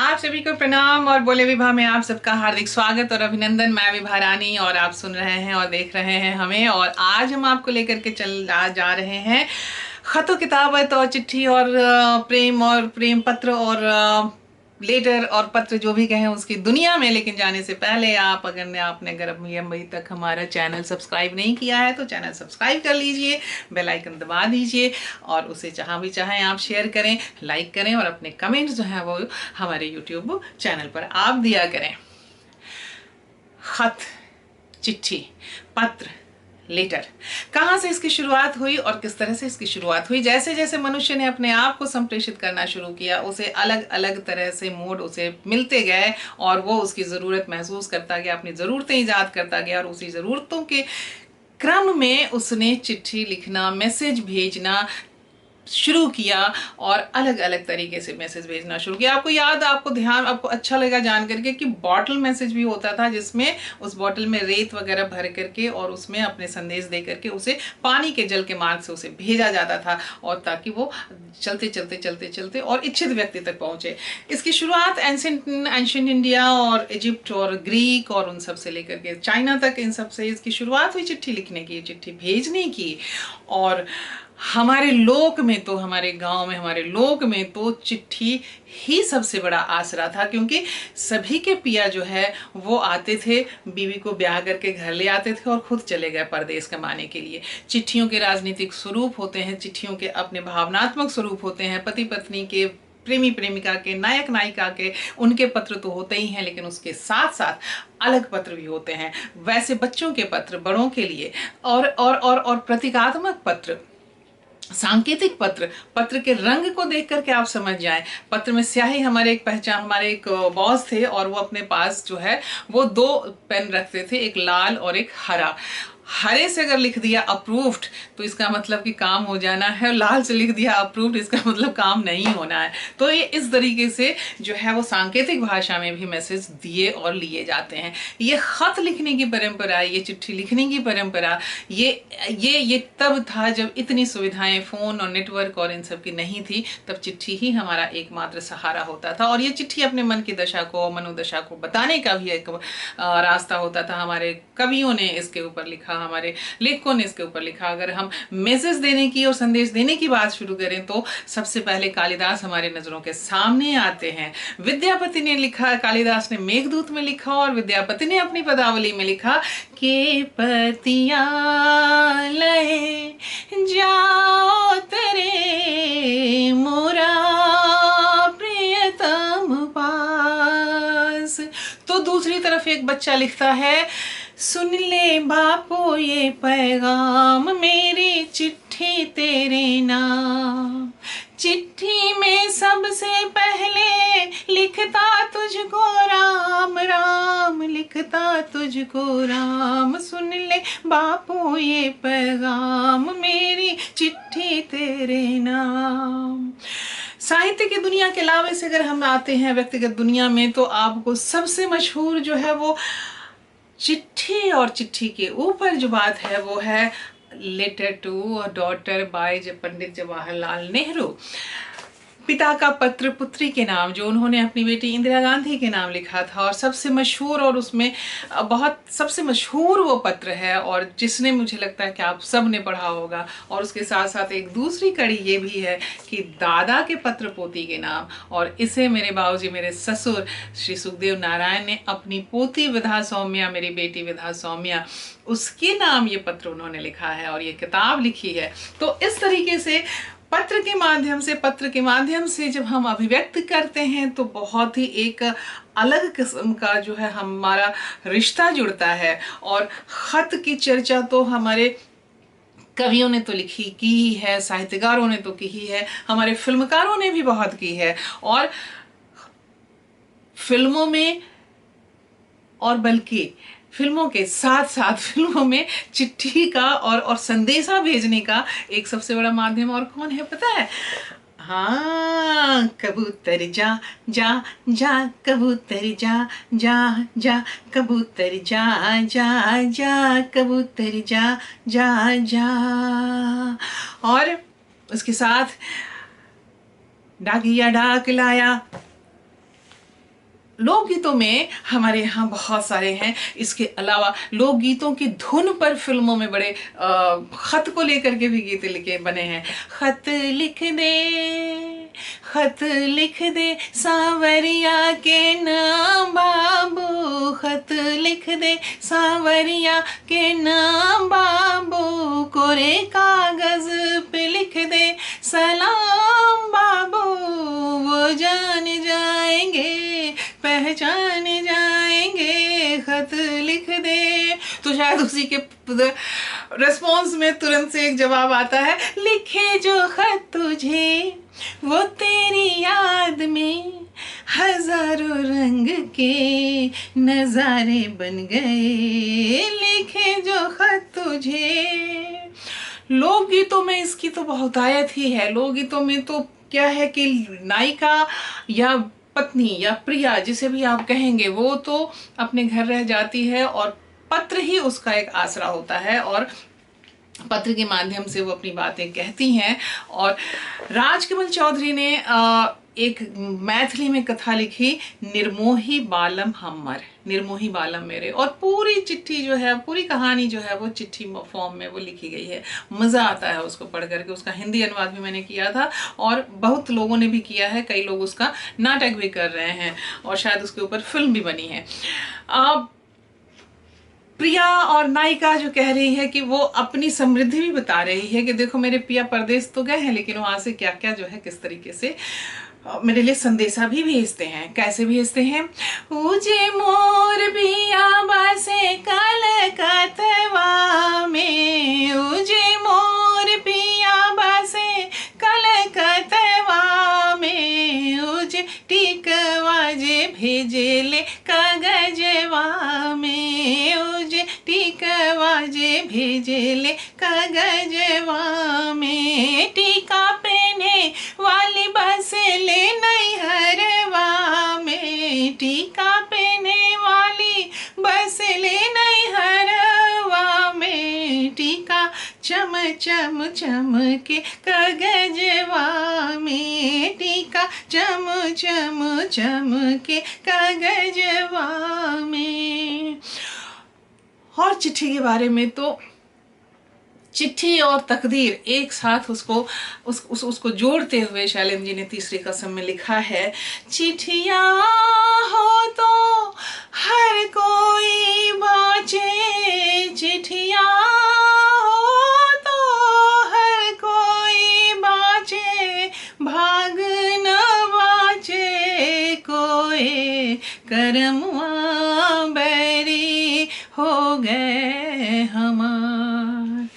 आप सभी को प्रणाम और बोले विभा में आप सबका हार्दिक स्वागत और अभिनंदन। मैं विभा रानी और आप सुन रहे हैं और देख रहे हैं हमें। और आज हम आपको लेकर के जा रहे हैं खतो किताबत और चिट्ठी और प्रेम पत्र और लेटर और पत्र जो भी कहें उसकी दुनिया में। लेकिन जाने से पहले आपने अगर अभी तक हमारा चैनल सब्सक्राइब नहीं किया है तो चैनल सब्सक्राइब कर लीजिए, बेल आइकन दबा दीजिए और उसे जहाँ भी चाहें आप शेयर करें, लाइक करें और अपने कमेंट्स जो हैं वो हमारे यूट्यूब चैनल पर आप दिया करें। खत, चिट्ठी, पत्र, लेटर, कहाँ से इसकी शुरुआत हुई और किस तरह से इसकी शुरुआत हुई। जैसे जैसे मनुष्य ने अपने आप को संप्रेषित करना शुरू किया, उसे अलग अलग तरह से मोड उसे मिलते गए और वो उसकी ज़रूरत महसूस करता गया, अपनी ज़रूरतें ईजाद करता गया और उसी ज़रूरतों के क्रम में उसने चिट्ठी लिखना, मैसेज भेजना शुरू किया और अलग अलग तरीके से मैसेज भेजना शुरू किया। आपको अच्छा लगा जान करके कि बॉटल मैसेज भी होता था, जिसमें उस बॉटल में रेत वगैरह भर करके और उसमें अपने संदेश दे करके उसे पानी के जल के मार्ग से उसे भेजा जाता था, और ताकि वो चलते चलते चलते चलते और इच्छित व्यक्ति तक पहुंचे। इसकी शुरुआत एंशिएंट इंडिया और इजिप्ट और ग्रीक और उन सब से लेकर के चाइना तक, इन सब से इसकी शुरुआत हुई चिट्ठी लिखने की, चिट्ठी भेजने की। और हमारे लोक में तो, हमारे गांव में, हमारे लोक में तो चिट्ठी ही सबसे बड़ा आसरा था, क्योंकि सभी के पिया जो है वो आते थे, बीवी को ब्याह करके घर ले आते थे और खुद चले गए परदेश कमाने के लिए। चिट्ठियों के राजनीतिक स्वरूप होते हैं, चिट्ठियों के अपने भावनात्मक स्वरूप होते हैं, पति पत्नी के, प्रेमी प्रेमिका के, नायक नायिका के, उनके पत्र तो होते ही हैं, लेकिन उसके साथ साथ अलग पत्र भी होते हैं। वैसे बच्चों के पत्र बड़ों के लिए और प्रतीकात्मक पत्र, सांकेतिक पत्र, पत्र के रंग को देख करके आप समझ जाएं। पत्र में स्याही, हमारे एक बॉस थे और वो अपने पास जो है वो 2 पेन रखते थे, एक लाल और एक हरा। हरे से अगर लिख दिया अप्रूव्ड तो इसका मतलब कि काम हो जाना है, और लाल से लिख दिया अप्रूव्ड इसका मतलब काम नहीं होना है। तो ये इस तरीके से जो है वो सांकेतिक भाषा में भी मैसेज दिए और लिए जाते हैं। ये खत लिखने की परंपरा, ये चिट्ठी लिखने की परंपरा, ये तब था जब इतनी सुविधाएं फोन और नेटवर्क और इन सब की नहीं थी। तब चिट्ठी ही हमारा एकमात्र सहारा होता था, और ये चिट्ठी अपने मन की दशा को, मनोदशा को बताने का भी एक रास्ता होता था। हमारे कवियों ने इसके ऊपर लिखा, हमारे लेखकों ने इसके ऊपर लिखा। अगर हम मैसेज देने की और संदेश देने की बात शुरू करें तो सबसे पहले कालिदास हमारे नजरों के सामने आते हैं। विद्यापति ने लिखा, कालिदास ने मेघदूत में लिखा और विद्यापति ने अपनी पदावली में लिखा के पतिया लहे जाओ तेरे मोरा प्रियतम पास। तो दूसरी तरफ एक बच्चा लिखता है, सुन ले बापो ये पैगाम मेरी चिट्ठी तेरे नाम, चिट्ठी में सबसे पहले लिखता तुझको राम राम, लिखता तुझको राम, सुन ले बापो ये पैगाम मेरी चिट्ठी तेरे नाम। साहित्य की दुनिया के अलावा से अगर हम आते हैं व्यक्तिगत दुनिया में, तो आपको सबसे मशहूर जो है वो चिट्ठी और चिट्ठी के ऊपर जो बात है वो है letter to a daughter by Pandit Jawaharlal Nehru. पिता का पत्र पुत्री के नाम, जो उन्होंने अपनी बेटी इंदिरा गांधी के नाम लिखा था, और सबसे मशहूर, और उसमें सबसे मशहूर वो पत्र है और जिसने, मुझे लगता है कि आप सब ने पढ़ा होगा। और उसके साथ साथ एक दूसरी कड़ी ये भी है कि दादा के पत्र पोती के नाम, और इसे मेरे बाबूजी, मेरे ससुर श्री सुखदेव नारायण ने अपनी पोती विधा सौम्या, मेरी बेटी विधा सौम्या, उसके नाम ये पत्र उन्होंने लिखा है और ये किताब लिखी है। तो इस तरीके से पत्र के माध्यम से जब हम अभिव्यक्त करते हैं तो बहुत ही एक अलग किस्म का जो है हमारा रिश्ता जुड़ता है। और खत की चर्चा तो हमारे कवियों ने तो की ही है, साहित्यकारों ने तो की ही है, हमारे फिल्मकारों ने भी बहुत की है। और फिल्मों में, और बल्कि फिल्मों के साथ साथ फिल्मों में चिट्ठी का और संदेशा भेजने का एक सबसे बड़ा माध्यम और कौन है पता है? हाँ, कबूतर जा जा जा, कबूतर जा जा जा, कबूतर जा जा जा, कबूतर जा जा जा। और उसके साथ डाकिया डाक लाया, लोकगीतों में हमारे यहाँ बहुत सारे हैं। इसके अलावा लोकगीतों की धुन पर फिल्मों में बड़े खत को लेकर के भी गीत लिखे बने हैं। खत लिख दे, खत लिख दे सांवरिया के नाम बाबू, खत लिख दे सांवरिया के नाम बाबू, कोरे कागज पे लिख दे सलाम बाबू, वो जान जाएंगे पहचान जाएंगे, खत लिख दे। तो शायद उसी के रिस्पॉन्स में तुरंत से एक जवाब आता है, लिखे जो खत तुझे वो तेरी याद में हजारों रंग के नजारे बन गए, लिखे जो खत तुझे। लोकगीतों में इसकी तो बहुतायत ही है। लोकगीतों में तो क्या है कि नायिका या पत्नी या प्रिया जिसे भी आप कहेंगे, वो तो अपने घर रह जाती है और पत्र ही उसका एक आसरा होता है और पत्र के माध्यम से वो अपनी बातें कहती हैं। और राजकमल चौधरी ने एक मैथिली में कथा लिखी, निर्मोही बालम हमर, निर्मोही बालम मेरे, और पूरी चिट्ठी जो है, पूरी कहानी जो है वो चिट्ठी फॉर्म में वो लिखी गई है। मज़ा आता है उसको पढ़ करके। उसका हिंदी अनुवाद भी मैंने किया था और बहुत लोगों ने भी किया है, कई लोग उसका नाटक भी कर रहे हैं और शायद उसके ऊपर फिल्म भी बनी है। प्रिया और नायिका जो कह रही है कि वो अपनी समृद्धि भी बता रही है कि देखो मेरे पिया परदेश तो गए हैं, लेकिन वहां से क्या क्या जो है किस तरीके से मेरे लिए संदेशा भी भेजते हैं। कैसे भेजते हैं? उजे मोर बिया बसे कलकतवा में, उजे मोर पिया बसे कलकतवा में, उजे टिकवा जे भेजे ले कागजवा में, उजे टिकवा जे भेजे ले कागजवा में, टीका पहने वाली बस ले नैहरवा में, टीका पहने वाली बस ले नैहरवा में, टीका चम चम चम के कागजवा में, टीका चम चम चम के कागजवा में। और चिट्ठी के बारे में तो चिट्ठी और तकदीर एक साथ उसको जोड़ते हुए शैलेंद्र जी ने तीसरी कसम में लिखा है, चिट्ठिया हो तो हर कोई बाँचे, चिट्ठिया हो तो हर कोई बाँचे, भाग न बाँचे कोई, करमुआ बैरी हो गए हमार।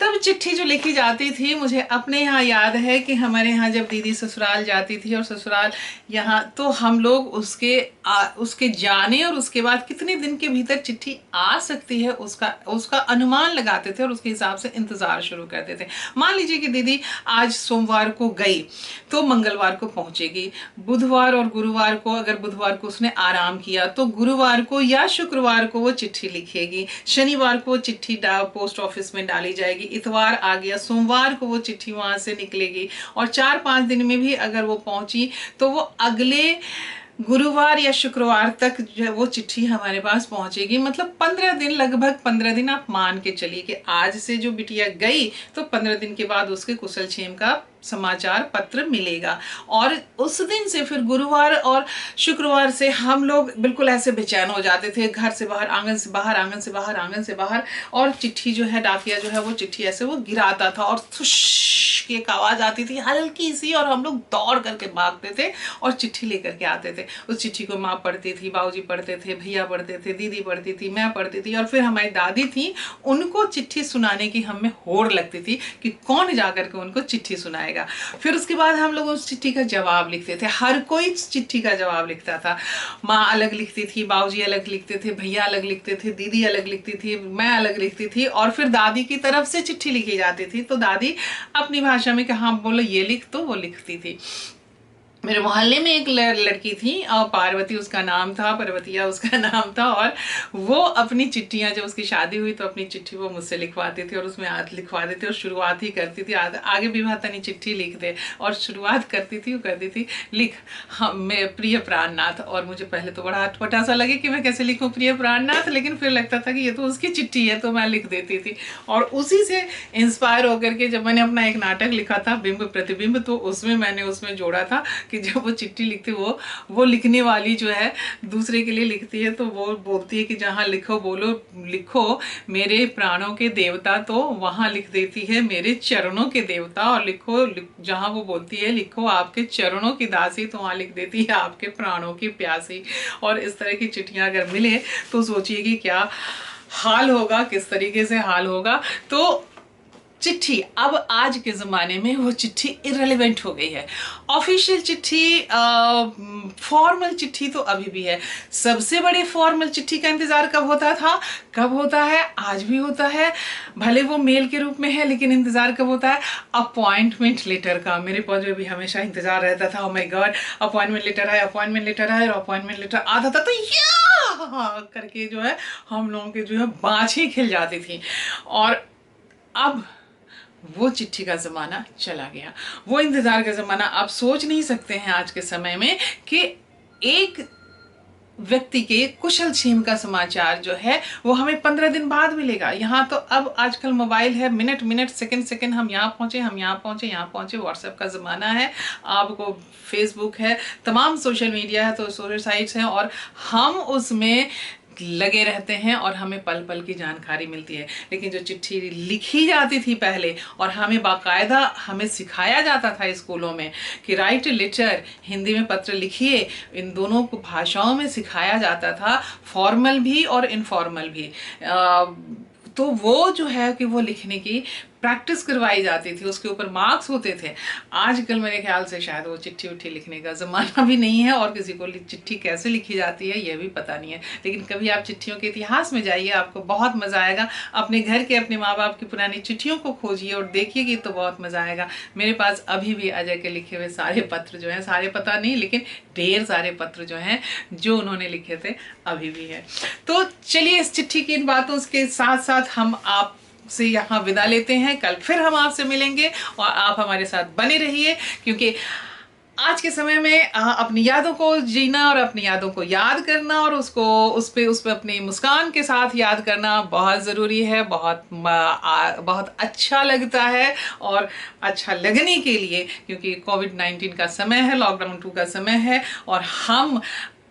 तब चिट्ठी जो लिखी जाती थी, मुझे अपने यहाँ याद है कि हमारे यहाँ जब दीदी ससुराल जाती थी और ससुराल यहाँ, तो हम लोग उसके जाने और उसके बाद कितने दिन के भीतर चिट्ठी आ सकती है उसका अनुमान लगाते थे और उसके हिसाब से इंतज़ार शुरू करते थे। मान लीजिए कि दीदी आज सोमवार को गई तो मंगलवार को पहुँचेगी, बुधवार और गुरुवार को, अगर बुधवार को उसने आराम किया तो गुरुवार को या शुक्रवार को वो चिट्ठी लिखेगी, शनिवार को चिट्ठी पोस्ट ऑफिस में डाली जाएगी, इतवार आ गया, सोमवार को वो चिट्ठी वहां से निकलेगी और 4-5 दिन में भी अगर वो पहुंची तो वो अगले गुरुवार या शुक्रवार तक जो वो चिट्ठी हमारे पास पहुंचेगी। मतलब 15 दिन, लगभग 15 दिन आप मान के चलिए कि आज से जो बिटिया गई तो 15 दिन के बाद उसके कुशल क्षेम का समाचार पत्र मिलेगा। और उस दिन से फिर गुरुवार और शुक्रवार से हम लोग बिल्कुल ऐसे बेचैन हो जाते थे, घर से बाहर, आंगन से बाहर, आंगन से बाहर, आंगन से बाहर, और चिट्ठी जो है, डाकिया जो है वो चिट्ठी ऐसे वो गिराता था और थुश की एक आवाज़ आती थी हल्की सी, और हम लोग दौड़ करके भागते थे और चिट्ठी लेकर के आते थे। उस चिट्ठी को माँ पढ़ती थी, बाबूजी पढ़ते थे, भैया पढ़ते थे, दीदी पढ़ती थी, मैं पढ़ती थी, और फिर हमारी दादी थी, उनको चिट्ठी सुनाने की हमें होड़ लगती थी कि कौन जाकर के उनको चिट्ठी सुनाए। फिर उसके बाद हम लोग उस चिट्ठी का जवाब लिखते थे। हर कोई चिट्ठी का जवाब लिखता था। माँ अलग लिखती थी, बाबूजी अलग लिखते थे, भैया अलग लिखते थे, दीदी अलग लिखती थी, मैं अलग लिखती थी, और फिर दादी की तरफ से चिट्ठी लिखी जाती थी तो दादी अपनी भाषा में कि हाँ बोलो ये लिख, तो वो लिखती थी। मेरे मोहल्ले में एक लड़की थी और पार्वती उसका नाम था, पर्वतिया उसका नाम था। और वो अपनी चिट्ठियां, जब उसकी शादी हुई तो अपनी चिट्ठी वो मुझसे लिखवाती थी और उसमें लिखवा देती और शुरुआत ही करती थी, आगे भी भाता नहीं चिट्ठी लिख दे, और शुरुआत करती थी, वो करती थी लिख हम मैं प्रिय प्राणनाथ। और मुझे पहले तो बड़ा अटपटा सा लगे कि मैं कैसे लिखूं प्रिय प्राणनाथ, लेकिन फिर लगता था कि ये तो उसकी चिट्ठी है, तो मैं लिख देती थी। और उसी से इंस्पायर होकर के जब मैंने अपना एक नाटक लिखा था बिंब प्रतिबिंब, तो मैंने उसमें जोड़ा था कि जब वो चिट्ठी लिखती, वो लिखने वाली जो है दूसरे के लिए लिखती है, तो वो बोलती है कि जहाँ लिखो बोलो लिखो मेरे प्राणों के देवता, तो वहाँ लिख देती है मेरे चरणों के देवता। और जहाँ वो बोलती है लिखो आपके चरणों की दासी, तो वहाँ लिख देती है आपके प्राणों की प्यासी। और इस तरह की चिट्ठियाँ अगर मिले तो सोचिए कि क्या हाल होगा, किस तरीके से हाल होगा। तो चिट्ठी अब आज के ज़माने में वो चिट्ठी इररिलेवेंट हो गई है। ऑफिशियल चिट्ठी, फॉर्मल चिट्ठी तो अभी भी है। सबसे बड़े फॉर्मल चिट्ठी का इंतज़ार कब होता था, कब होता है, आज भी होता है, भले वो मेल के रूप में है, लेकिन इंतज़ार कब होता है, अपॉइंटमेंट लेटर का। मेरे पास भी हमेशा इंतज़ार रहता था, oh my god appointment letter आए, अपॉइंटमेंट लेटर आए। और अपॉइंटमेंट लेटर आता था तो या करके जो है हम लोगों के जो है बाँछें खिल जाती थी। और अब वो चिट्ठी का ज़माना चला गया, वो इंतज़ार का ज़माना। आप सोच नहीं सकते हैं आज के समय में कि एक व्यक्ति के कुशल क्षेम का समाचार जो है वो हमें 15 दिन बाद मिलेगा। यहाँ तो अब आजकल मोबाइल है, मिनट मिनट सेकंड सेकंड हम यहाँ पहुँचे, हम यहाँ पहुँचे, यहाँ पहुँचे। व्हाट्सएप का ज़माना है, आपको फेसबुक है, तमाम सोशल मीडिया है, तो सोशल साइट्स हैं, और हम उसमें लगे रहते हैं और हमें पल पल की जानकारी मिलती है। लेकिन जो चिट्ठी लिखी जाती थी पहले, और हमें बाकायदा हमें सिखाया जाता था स्कूलों में कि राइट लेटर, हिंदी में पत्र लिखिए, इन दोनों को भाषाओं में सिखाया जाता था, फॉर्मल भी और इनफॉर्मल भी। तो वो जो है कि वो लिखने की प्रैक्टिस करवाई जाती थी, उसके ऊपर मार्क्स होते थे। आजकल मेरे ख्याल से शायद वो चिट्ठी उट्ठी लिखने का ज़माना भी नहीं है, और किसी को चिट्ठी कैसे लिखी जाती है ये भी पता नहीं है। लेकिन कभी आप चिट्ठियों के इतिहास में जाइए, आपको बहुत मज़ा आएगा। अपने घर के, अपने माँ बाप की पुरानी चिट्ठियों को खोजिए और देखिए कि तो बहुत मज़ा आएगा। मेरे पास अभी भी अजय के लिखे हुए सारे पत्र जो हैं, सारे पता नहीं लेकिन ढेर सारे पत्र जो हैं जो उन्होंने लिखे थे अभी भी है। तो चलिए इस चिट्ठी की इन बातों के साथ साथ हम आप से यहाँ विदा लेते हैं। कल फिर हम आपसे मिलेंगे और आप हमारे साथ बने रहिए, क्योंकि आज के समय में अपनी यादों को जीना और अपनी यादों को याद करना और उस पे अपनी मुस्कान के साथ याद करना बहुत ज़रूरी है। बहुत अच्छा लगता है, और अच्छा लगने के लिए, क्योंकि कोविड-19 का समय है, लॉकडाउन 2 का समय है, और हम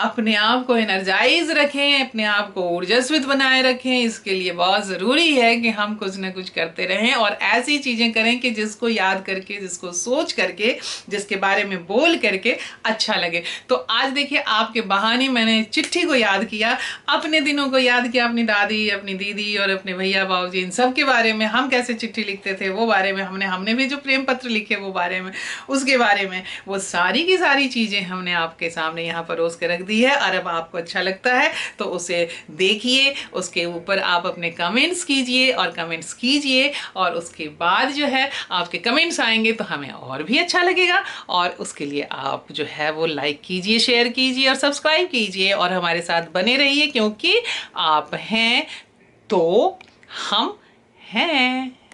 अपने आप को एनर्जाइज रखें, अपने आप को ऊर्जास्वित बनाए रखें। इसके लिए बहुत ज़रूरी है कि हम कुछ ना कुछ करते रहें और ऐसी चीज़ें करें कि जिसको याद करके, जिसको सोच करके, जिसके बारे में बोल करके अच्छा लगे। तो आज देखिए आपके बहाने मैंने चिट्ठी को याद किया, अपने दिनों को याद किया, अपनी दादी, अपनी दीदी और अपने भैया बाबूजी, इन सब के बारे में, हम कैसे चिट्ठी लिखते थे वो बारे में, हमने भी जो प्रेम पत्र लिखे वो बारे में, उसके बारे में, वो सारी की सारी चीज़ें हमने आपके सामने यहाँ परोस के रख दी है। और अब आपको अच्छा लगता है तो उसे देखिए, उसके ऊपर आप अपने कमेंट्स कीजिए और कमेंट्स कीजिए, और उसके बाद जो है आपके कमेंट्स आएंगे तो हमें और भी अच्छा लगेगा। और उसके लिए आप जो है वो लाइक कीजिए, शेयर कीजिए और सब्सक्राइब कीजिए, और हमारे साथ बने रहिए, क्योंकि आप हैं तो हम हैं।